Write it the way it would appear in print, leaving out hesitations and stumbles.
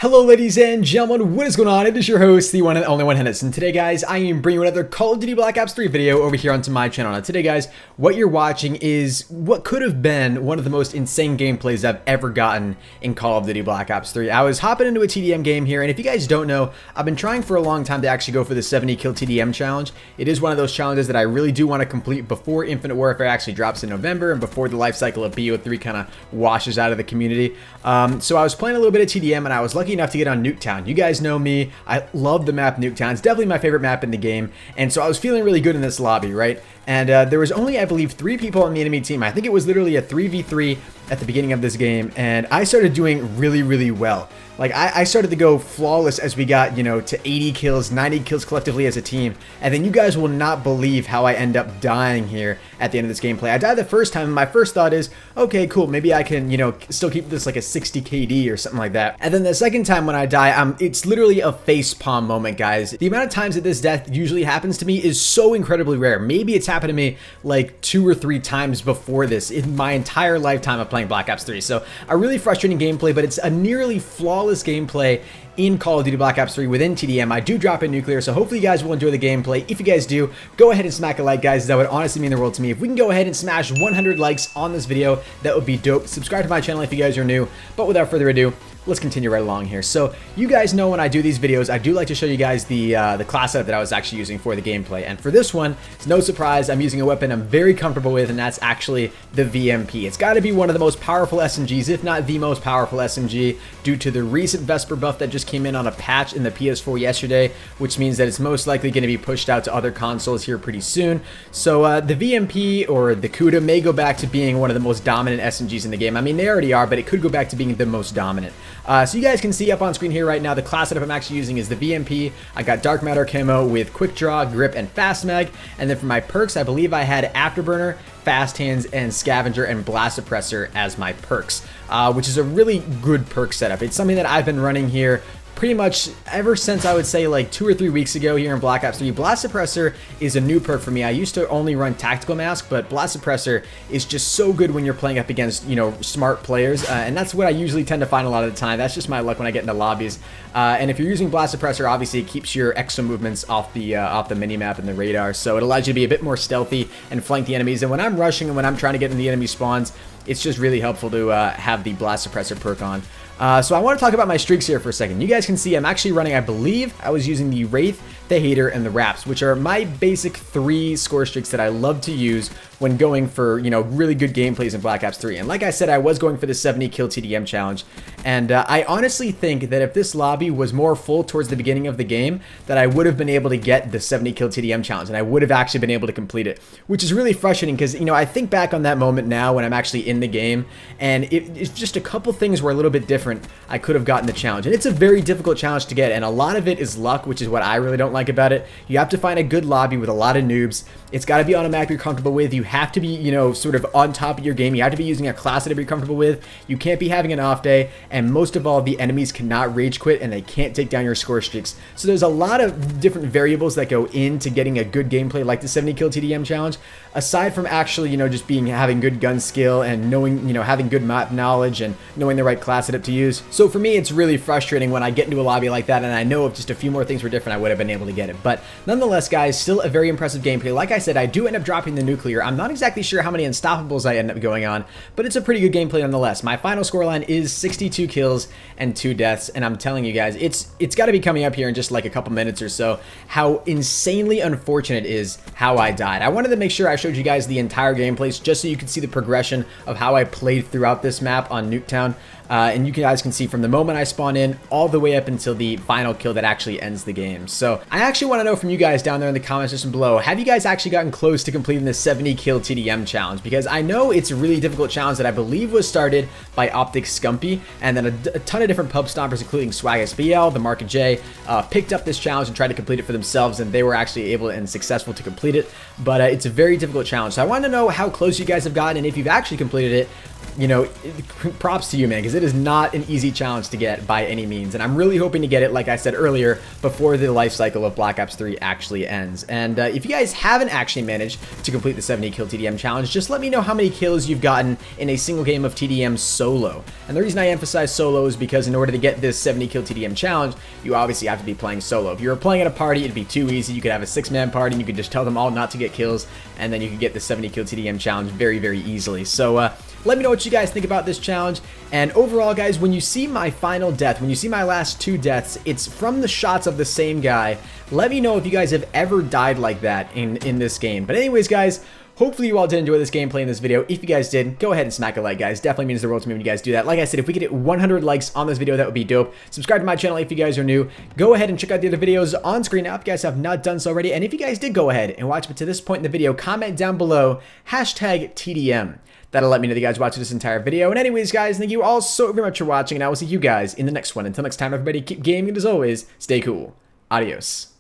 Hello ladies and gentlemen, what is going on? It is your host, the one and only ProHenis, and today guys, I am bringing you another Call of Duty Black Ops 3 video over here onto my channel. Now today guys, what you're watching is what could have been one of the most insane gameplays I've ever gotten in Call of Duty Black Ops 3. I was hopping into a TDM game here, and if you guys don't know, I've been trying for a long time to actually go for the 70 kill TDM challenge. It is one of those challenges that I really do want to complete before Infinite Warfare actually drops in November and before the life cycle of BO3 kind of washes out of the community. So I was playing a little bit of TDM, and I was lucky enough to get on Nuketown. You guys know me. I love the map Nuketown. It's definitely my favorite map in the game. And so I was feeling really good in this lobby, right? And there was only, I believe, 3 people on the enemy team. I think it was literally a 3v3 at the beginning of this game. And I started doing really, really well. Like, I started to go flawless as we got, you know, to 80 kills, 90 kills collectively as a team. And then you guys will not believe how I end up dying here at the end of this gameplay. I died the first time, and my first thought is, okay, cool, maybe I can, you know, still keep this like a 60 KD or something like that. And then the second time when I die, it's literally a facepalm moment, guys. The amount of times that this death usually happens to me is so incredibly rare. Maybe it's happened to me like 2 or 3 times before this in my entire lifetime of playing Black Ops 3. So a really frustrating gameplay, but it's a nearly flawless gameplay in Call of Duty Black Ops 3 within TDM. I do drop in nuclear, so hopefully you guys will enjoy the gameplay. If you guys do, go ahead and smack a like, guys. That would honestly mean the world to me. If we can go ahead and smash 100 likes on this video, that would be dope. Subscribe to my channel if you guys are new. But without further ado, let's continue right along here. So you guys know when I do these videos, I do like to show you guys the class setup that I was actually using for the gameplay. And for this one, it's no surprise, I'm using a weapon I'm very comfortable with, and that's actually the VMP. It's got to be one of the most powerful SMGs, if not the most powerful SMG, due to the recent Vesper buff that just came in on a patch in the PS4 yesterday, which means that it's most likely going to be pushed out to other consoles here pretty soon. So the VMP, or the Kuda, may go back to being one of the most dominant SMGs in the game. I mean, they already are, but it could go back to being the most dominant. So you guys can see up on screen here right now, the class setup I'm actually using is the VMP. I got Dark Matter camo with Quick Draw, Grip, and Fast Mag. And then for my perks, I believe I had Afterburner, Fast Hands, and Scavenger, and Blast Suppressor as my perks, which is a really good perk setup. It's something that I've been running here pretty much ever since, I would say, like 2 or 3 weeks ago here in Black Ops 3. Blast Suppressor is a new perk for me. I used to only run Tactical Mask, but Blast Suppressor is just so good when you're playing up against, you know, smart players, and that's what I usually tend to find a lot of the time. That's just my luck when I get into lobbies. And if you're using Blast Suppressor, obviously it keeps your exo movements off the minimap and the radar, so it allows you to be a bit more stealthy and flank the enemies. And when I'm rushing and when I'm trying to get in the enemy spawns, it's just really helpful to have the Blast Suppressor perk on. So I want to talk about my streaks here for a second. You guys can see I'm actually running, I believe I was using the Wraith, the Hater, and the Raps, which are my basic 3 score streaks that I love to use when going for, you know, really good gameplays in Black Ops 3. And like I said, I was going for the 70 kill TDM challenge. And I honestly think that if this lobby was more full towards the beginning of the game, that I would have been able to get the 70 kill TDM challenge, and I would have actually been able to complete it, which is really frustrating because, you know, I think back on that moment now when I'm actually in the game, and it's just a couple things were a little bit different. I could have gotten the challenge, and it's a very difficult challenge to get, and a lot of it is luck, which is what I really don't like about it. You have to find a good lobby with a lot of noobs. It's got to be on a map you're comfortable with. You have to be, you know, sort of on top of your game. You have to be using a class that you're comfortable with. You can't be having an off day, and most of all, the enemies cannot rage quit, and they can't take down your score streaks. So there's a lot of different variables that go into getting a good gameplay like the 70 kill TDM challenge, aside from actually, you know, just having good gun skill and knowing, you know, having good map knowledge and knowing the right class setup to use. So for me, it's really frustrating when I get into a lobby like that, and I know if just a few more things were different, I would have been able to get it. But nonetheless, guys, still a very impressive gameplay. Like I said, I do end up dropping the nuclear. I'm not exactly sure how many unstoppables I end up going on, but it's a pretty good gameplay nonetheless. My final scoreline is 62 kills and 2 deaths, and I'm telling you guys, it's got to be coming up here in just like a couple minutes or so how insanely unfortunate is how I died. I wanted to make sure I showed you guys the entire gameplays just so you could see the progression of how I played throughout this map on Nuketown. And you guys can see from the moment I spawn in all the way up until the final kill that actually ends the game. So I actually want to know from you guys down there in the comments section below, have you guys actually gotten close to completing the 70 kill TDM challenge? Because I know it's a really difficult challenge that I believe was started by Optic Scumpy, and then a ton of different pub stompers, including Swag SBL, the Market J, picked up this challenge and tried to complete it for themselves, and they were actually able and successful to complete it. But it's a very difficult challenge. So I want to know how close you guys have gotten, and if you've actually completed it, you know, props to you, man, because it is not an easy challenge to get by any means. And I'm really hoping to get it, like I said earlier, before the life cycle of Black Ops 3 actually ends. And if you guys haven't actually managed to complete the 70 kill TDM challenge, just let me know how many kills you've gotten in a single game of TDM solo. And the reason I emphasize solo is because in order to get this 70 kill TDM challenge, you obviously have to be playing solo. If you were playing at a party, it'd be too easy. You could have a 6-man party and you could just tell them all not to get kills, and then you could get the 70 kill TDM challenge very, very easily. So let me know what you guys think about this challenge. And overall, guys, when you see my final death, when you see my last 2 deaths, it's from the shots of the same guy. Let me know if you guys have ever died like that in this game. But anyways, guys, hopefully you all did enjoy this gameplay in this video. If you guys did, go ahead and smack a like, guys. Definitely means the world to me when you guys do that. Like I said, if we could hit 100 likes on this video, that would be dope. Subscribe to my channel if you guys are new. Go ahead and check out the other videos on screen now if you guys have not done so already. And if you guys did go ahead and watch me to this point in the video, comment down below #TDM. That'll let me know that you guys watched this entire video. And anyways, guys, thank you all so very much for watching, and I will see you guys in the next one. Until next time, everybody, keep gaming, and as always, stay cool. Adios.